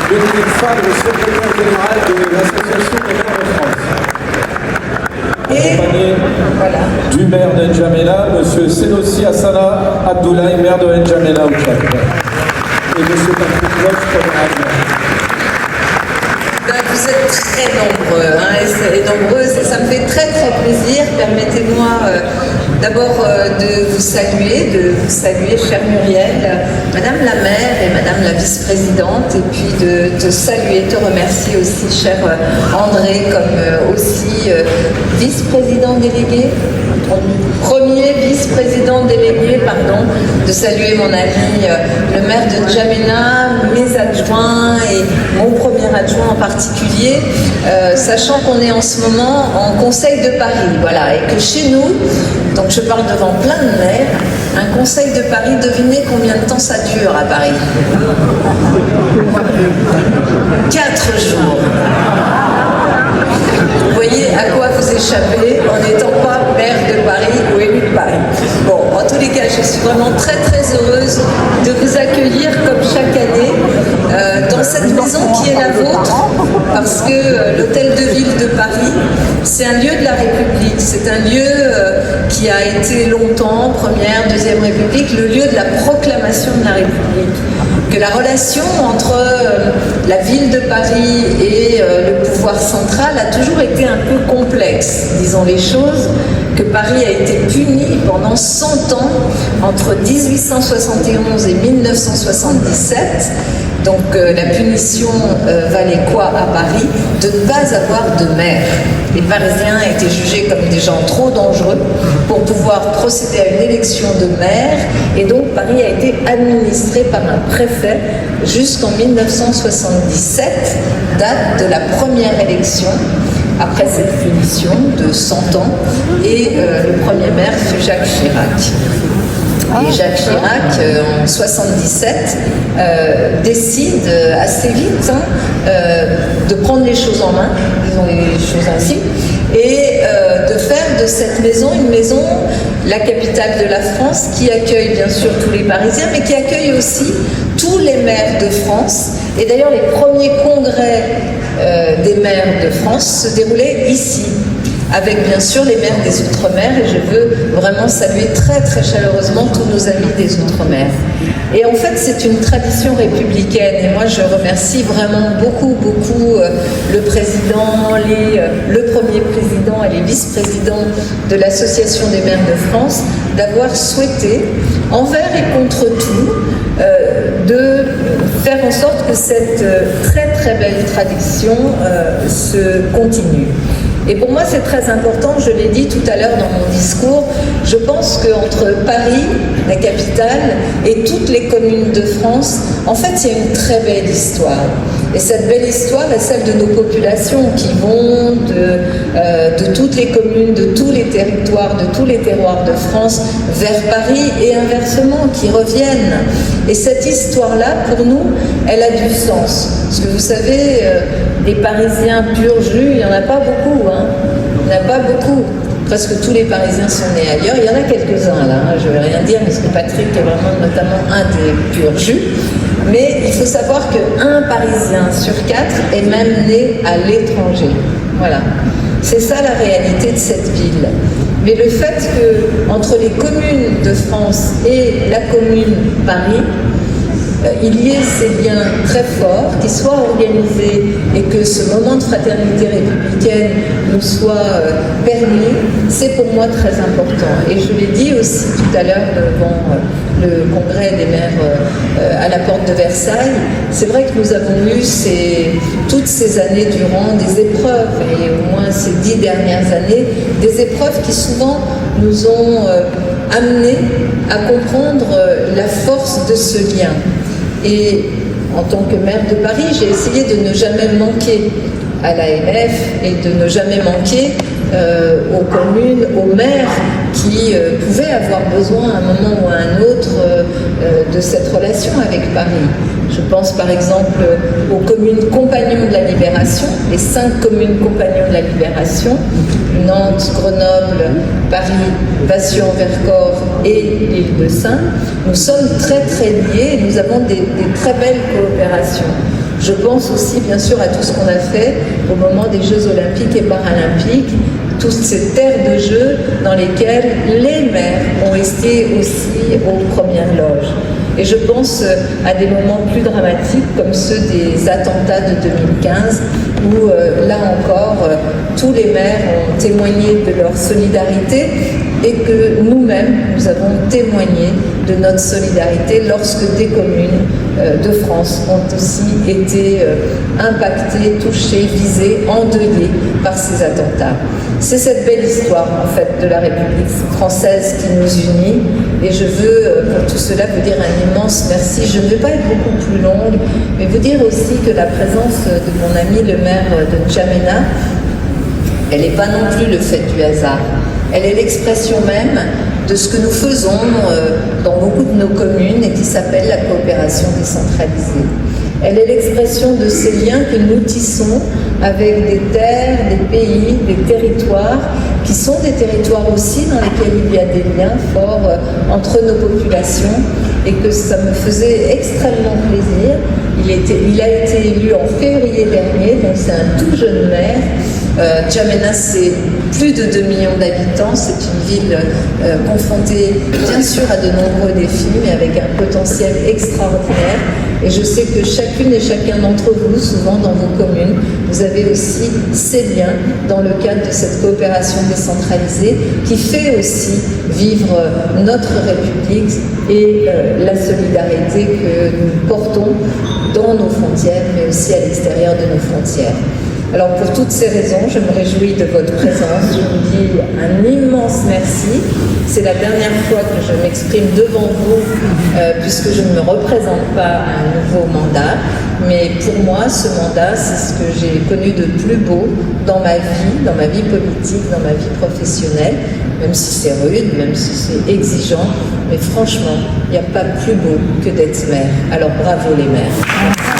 Dominique Fabre, secrétaire général de l'Association des maires de France. Accompagné du maire de N'Djamena, M. Senossi Hassana Abdoulaye, maire de N'Djamena au Tchad. Et M. Patrick Roche, premier Vous êtes très nombreux, et nombreuses, et ça me fait très très plaisir. Permettez-moi d'abord de vous saluer, chère Muriel, Madame la maire et Madame la vice-présidente, et puis de te saluer, te remercier aussi, cher André, comme aussi vice-président délégué, premier vice-président délégué, pardon, de saluer mon ami le maire de N'Djamena, mes adjoints et mon premier adjoint en particulier, sachant qu'on est en ce moment en Conseil de Paris, voilà, et que chez nous, donc je parle devant plein de maires, un Conseil de Paris, devinez combien de temps ça dure à Paris? 4 jours. Vous voyez à quoi vous échappez en n'étant pas maire de Paris ou élu de Paris. Bon, en tous les cas, je suis vraiment très très heureuse de vous accueillir comme chaque année dans cette maison qui est la vôtre, parce que l'Hôtel de Ville de Paris, c'est un lieu de la République, c'est un lieu qui a été longtemps, Première, Deuxième République, le lieu de la proclamation de la République. Que la relation entre la ville de Paris et le pouvoir central a toujours été un peu complexe, disons les choses, que Paris a été puni pendant 100 ans, entre 1871 et 1977, donc la punition valait quoi à Paris? De ne pas avoir de maire. Les Parisiens étaient jugés comme des gens trop dangereux pour pouvoir procéder à une élection de maire, et donc Paris a été administré par un préfet jusqu'en 1977, date de la première élection après cette punition de 100 ans, et le premier maire fut Jacques Chirac. Et Jacques Chirac, en 1977, décide assez vite de prendre les choses en main, disons les choses ainsi, et de faire de cette maison une maison, la capitale de la France, qui accueille bien sûr tous les Parisiens, mais qui accueille aussi tous les maires de France. Et d'ailleurs, les premiers congrès des maires de France se déroulaient ici, avec bien sûr les maires des Outre-mer, et je veux vraiment saluer très très chaleureusement tous nos amis des Outre-mer. Et en fait, c'est une tradition républicaine, et moi je remercie vraiment beaucoup le président, le premier président et les vice-présidents de l'Association des maires de France d'avoir souhaité, envers et contre tout, de faire en sorte que cette très très belle tradition se continue. Et pour moi, c'est très important, je l'ai dit tout à l'heure dans mon discours, je pense qu'entre Paris, la capitale, et toutes les communes de France, en fait, il y a une très belle histoire. Et cette belle histoire est celle de nos populations qui vont de toutes les communes, de tous les territoires, de tous les terroirs de France vers Paris et inversement, qui reviennent. Et cette histoire-là, pour nous, elle a du sens. Parce que vous savez, les Parisiens pur jus, il n'y en a pas beaucoup. Il n'y en a pas beaucoup. Presque tous les Parisiens sont nés ailleurs. Il y en a quelques-uns là, je ne vais rien dire, parce que Patrick est vraiment notamment un des pur jus. Mais il faut savoir qu'un Parisien sur 4 est même né à l'étranger. Voilà. C'est ça la réalité de cette ville. Mais le fait qu'entre les communes de France et la commune Paris, il y ait ces liens très forts, qui soient organisés et que ce moment de fraternité républicaine nous soit permis, c'est pour moi très important. Et je l'ai dit aussi tout à l'heure devant le congrès des maires à la porte de Versailles, c'est vrai que nous avons eu toutes ces années durant des épreuves, et au moins ces 10 dernières années, des épreuves qui souvent nous ont amenés à comprendre la force de ce lien. Et en tant que maire de Paris, j'ai essayé de ne jamais manquer à l'AMF et de ne jamais manquer aux communes, aux maires qui pouvaient avoir besoin à un moment ou à un autre de cette relation avec Paris. Je pense par exemple aux communes compagnons de la Libération, les 5 communes compagnons de la Libération, Nantes, Grenoble, Paris, Vassieux-en-Vercors et l'île de Sein. Nous sommes très très liés et nous avons des très belles coopérations. Je pense aussi bien sûr à tout ce qu'on a fait au moment des Jeux Olympiques et Paralympiques, toutes ces terres de jeu dans lesquelles les maires ont été aussi aux premières loges. Et je pense à des moments plus dramatiques comme ceux des attentats de 2015 où, là encore, tous les maires ont témoigné de leur solidarité et que nous-mêmes, nous avons témoigné de notre solidarité lorsque des communes de France ont aussi été impactées, touchées, visées, endeuillées par ces attentats. C'est cette belle histoire, en fait, de la République française qui nous unit. Et je veux, pour tout cela, vous dire un immense merci. Je ne vais pas être beaucoup plus longue, mais vous dire aussi que la présence de mon ami le maire de N'Djamena, elle n'est pas non plus le fait du hasard. Elle est l'expression même de ce que nous faisons dans beaucoup de nos communes et qui s'appelle la coopération décentralisée. Elle est l'expression de ces liens que nous tissons avec des terres, des pays, des territoires, qui sont des territoires aussi dans lesquels il y a des liens forts entre nos populations, et que ça me faisait extrêmement plaisir. Il a été élu en février dernier, donc c'est un tout jeune maire. N'Djamena, c'est plus de 2 millions d'habitants, c'est une ville confrontée bien sûr à de nombreux défis, mais avec un potentiel extraordinaire. Et je sais que chacune et chacun d'entre vous, souvent dans vos communes, vous avez aussi ces liens dans le cadre de cette coopération décentralisée qui fait aussi vivre notre République et la solidarité que nous portons dans nos frontières, mais aussi à l'extérieur de nos frontières. Alors pour toutes ces raisons, je me réjouis de votre présence. Je vous dis un immense merci. C'est la dernière fois que je m'exprime devant vous, puisque je ne me représente pas à un nouveau mandat. Mais pour moi, ce mandat, c'est ce que j'ai connu de plus beau dans ma vie politique, dans ma vie professionnelle, même si c'est rude, même si c'est exigeant. Mais franchement, il n'y a pas plus beau que d'être maire. Alors bravo les maires.